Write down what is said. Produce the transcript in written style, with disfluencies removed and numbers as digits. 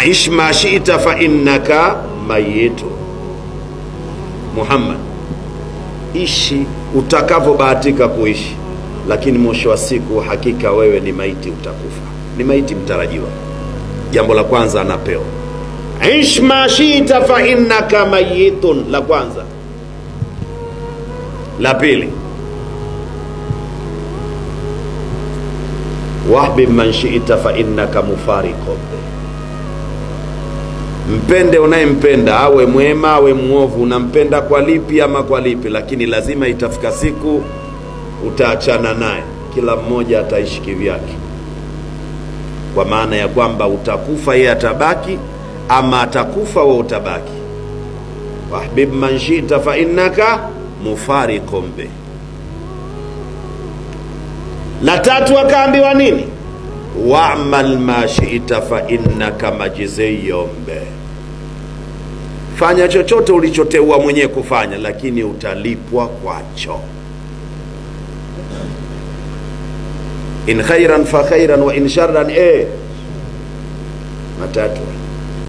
aish ma shi'ta fa innaka mayitu. Muhammad, ishi utakavyobahatika kuishi, lakini mwisho wa siku hakika wewe ni maiti, utakufa, ni maiti mtarajiwa. Jambo la kwanza anapewa aish ma shi'ta fa innaka mayitun, la kwanza. La pili, wahbib man shi'ta fa innaka mufariqun, mpende unayempenda, awe mwema awe muovu, unampenda kwa lipi ama kwa lipi, lakini lazima itafika siku utaachana naye, kila mmoja ataishi kivyake, kwa maana ya kwamba utakufa yeye atabaki, ama atakufa wewe utabaki. Wahbib man shi'ta fa innaka mufariqun bi. La tatu akaambiwa nini? Wa'mal ma shi'ta fa innaka majziyun bi, fanya chochote ulichoteua mwenyewe kufanya, lakini utalipwa kwacho. In khairan fa khairan wa in sharran matatu.